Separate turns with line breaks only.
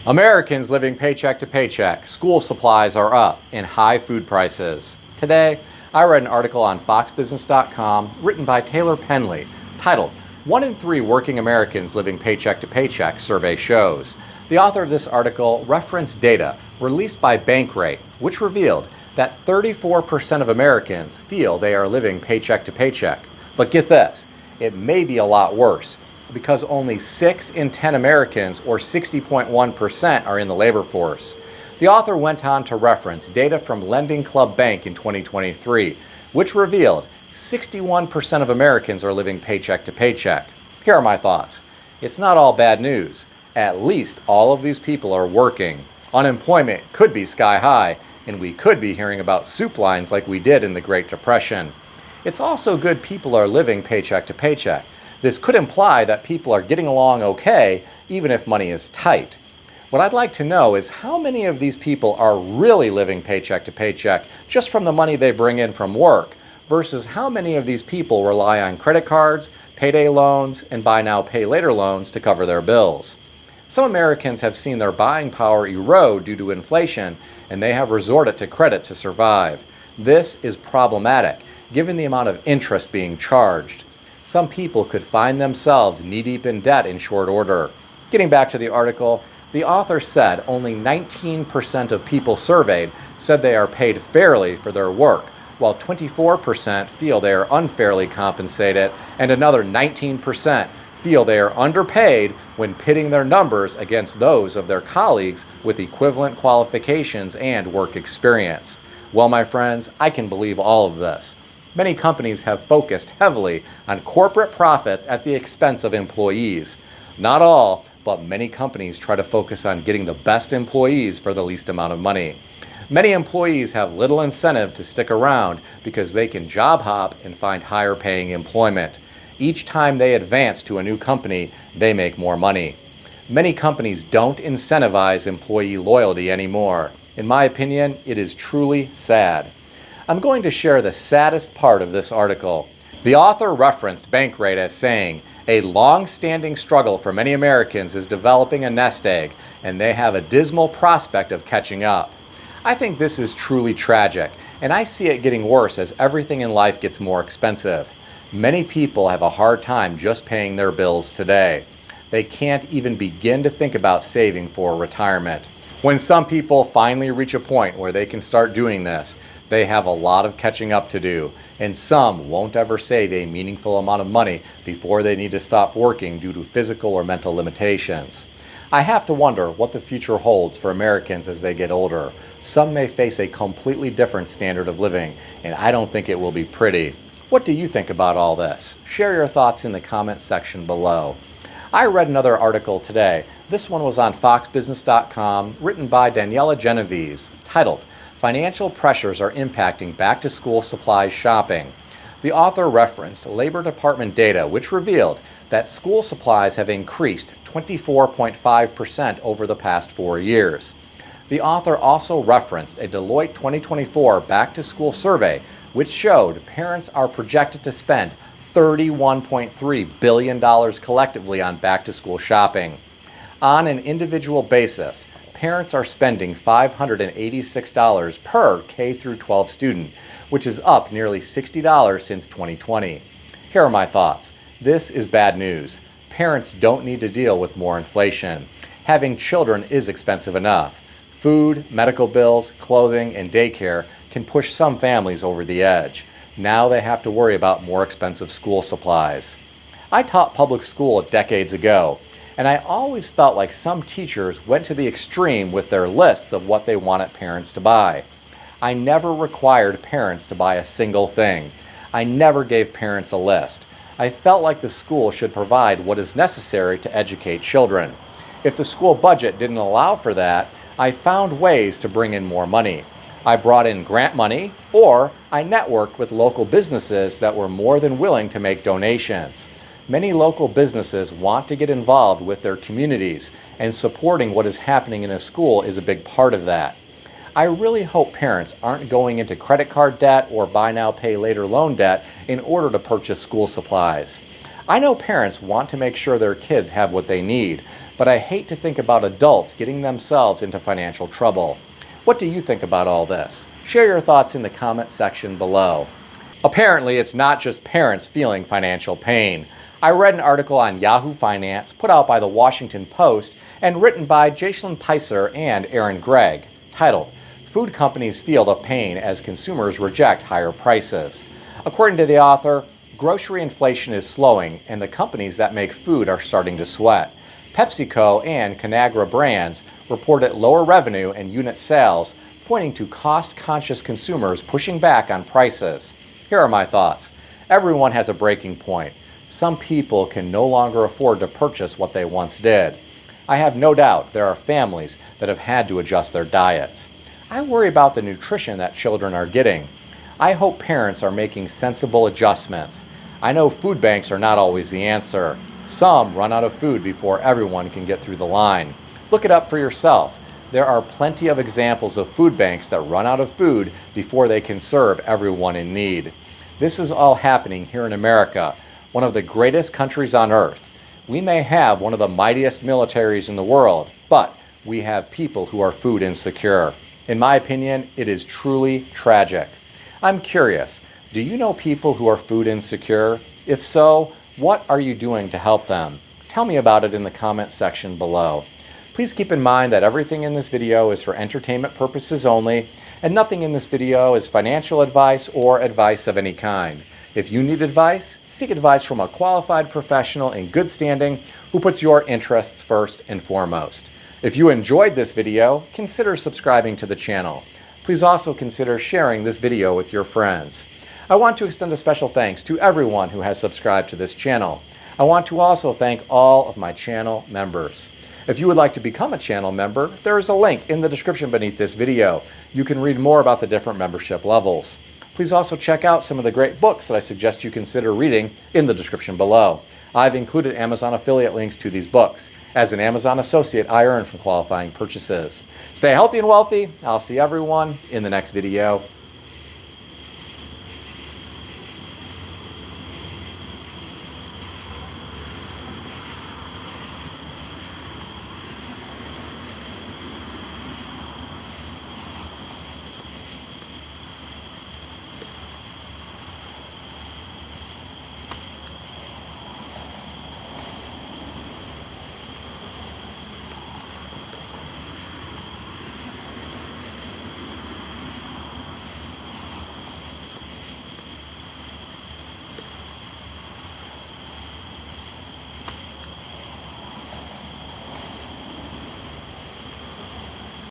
Americans living paycheck to paycheck, school supplies are up, and high food prices. Today, I read an article on foxbusiness.com written by Taylor Penley titled, "1 in 3 Working Americans Living Paycheck to Paycheck Survey Shows." The author of this article referenced data released by Bankrate, which revealed that 34% of Americans feel they are living paycheck to paycheck. But get this, it may be a lot worse, because only 6 in 10 Americans, or 60.1%, are in the labor force. The author went on to reference data from Lending Club Bank in 2023, which revealed 61% of Americans are living paycheck to paycheck. Here are my thoughts. It's not all bad news. At least all of these people are working. Unemployment could be sky high, and we could be hearing about soup lines like we did in the Great Depression. It's also good people are living paycheck to paycheck. This could imply that people are getting along okay, even if money is tight. What I'd like to know is how many of these people are really living paycheck to paycheck just from the money they bring in from work, versus how many of these people rely on credit cards, payday loans, and buy now, pay later loans to cover their bills. Some Americans have seen their buying power erode due to inflation, and they have resorted to credit to survive. This is problematic, given the amount of interest being charged. Some people could find themselves knee-deep in debt in short order. Getting back to the article, the author said only 19% of people surveyed said they are paid fairly for their work, while 24% feel they are unfairly compensated, and another 19% feel they are underpaid when pitting their numbers against those of their colleagues with equivalent qualifications and work experience. Well, my friends, I can believe all of this. Many companies have focused heavily on corporate profits at the expense of employees. Not all, but many companies try to focus on getting the best employees for the least amount of money. Many employees have little incentive to stick around because they can job hop and find higher paying employment. Each time they advance to a new company, they make more money. Many companies don't incentivize employee loyalty anymore. In my opinion, it is truly sad. I'm going to share the saddest part of this article. The author referenced Bankrate as saying, "A long-standing struggle for many Americans is developing a nest egg, and they have a dismal prospect of catching up." I think this is truly tragic, and I see it getting worse as everything in life gets more expensive. Many people have a hard time just paying their bills today. They can't even begin to think about saving for retirement. When some people finally reach a point where they can start doing this, they have a lot of catching up to do, and some won't ever save a meaningful amount of money before they need to stop working due to physical or mental limitations. I have to wonder what the future holds for Americans as they get older. Some may face a completely different standard of living, and I don't think it will be pretty. What do you think about all this? Share your thoughts in the comment section below. I read another article today. This one was on foxbusiness.com, written by Daniela Genovese, titled, "Financial Pressures Are Impacting Back-to-School Supplies Shopping." The author referenced Labor Department data which revealed that school supplies have increased 24.5% over the past 4 years. The author also referenced a Deloitte 2024 back-to-school survey which showed parents are projected to spend $31.3 billion collectively on back-to-school shopping. On an individual basis, parents are spending $586 per K-12 student, which is up nearly $60 since 2020. Here are my thoughts. This is bad news. Parents don't need to deal with more inflation. Having children is expensive enough. Food, medical bills, clothing, and daycare can push some families over the edge. Now they have to worry about more expensive school supplies. I taught public school decades ago, and I always felt like some teachers went to the extreme with their lists of what they wanted parents to buy. I never required parents to buy a single thing. I never gave parents a list. I felt like the school should provide what is necessary to educate children. If the school budget didn't allow for that, I found ways to bring in more money. I brought in grant money, or I networked with local businesses that were more than willing to make donations. Many local businesses want to get involved with their communities, and supporting what is happening in a school is a big part of that. I really hope parents aren't going into credit card debt or buy now, pay later loan debt in order to purchase school supplies. I know parents want to make sure their kids have what they need, but I hate to think about adults getting themselves into financial trouble. What do you think about all this? Share your thoughts in the comment section below. Apparently, it's not just parents feeling financial pain. I read an article on Yahoo Finance put out by the Washington Post and written by Jason Picer and Aaron Gregg, titled, "Food Companies Feel the Pain as Consumers Reject Higher Prices." According to the author, grocery inflation is slowing and the companies that make food are starting to sweat. PepsiCo and Conagra Brands reported lower revenue and unit sales, pointing to cost-conscious consumers pushing back on prices. Here are my thoughts. Everyone has a breaking point. Some people can no longer afford to purchase what they once did. I have no doubt there are families that have had to adjust their diets. I worry about the nutrition that children are getting. I hope parents are making sensible adjustments. I know food banks are not always the answer. Some run out of food before everyone can get through the line. Look it up for yourself. There are plenty of examples of food banks that run out of food before they can serve everyone in need. This is all happening here in America, one of the greatest countries on earth. We may have one of the mightiest militaries in the world, but we have people who are food insecure. In my opinion, it is truly tragic. I'm curious, do you know people who are food insecure? If so, what are you doing to help them? Tell me about it in the comment section below. Please keep in mind that everything in this video is for entertainment purposes only, and nothing in this video is financial advice or advice of any kind. If you need advice, seek advice from a qualified professional in good standing who puts your interests first and foremost. If you enjoyed this video, consider subscribing to the channel. Please also consider sharing this video with your friends. I want to extend a special thanks to everyone who has subscribed to this channel. I want to also thank all of my channel members. If you would like to become a channel member, there is a link in the description beneath this video. You can read more about the different membership levels. Please also check out some of the great books that I suggest you consider reading in the description below. I've included Amazon affiliate links to these books. As an Amazon associate, I earn from qualifying purchases. Stay healthy and wealthy. I'll see everyone in the next video.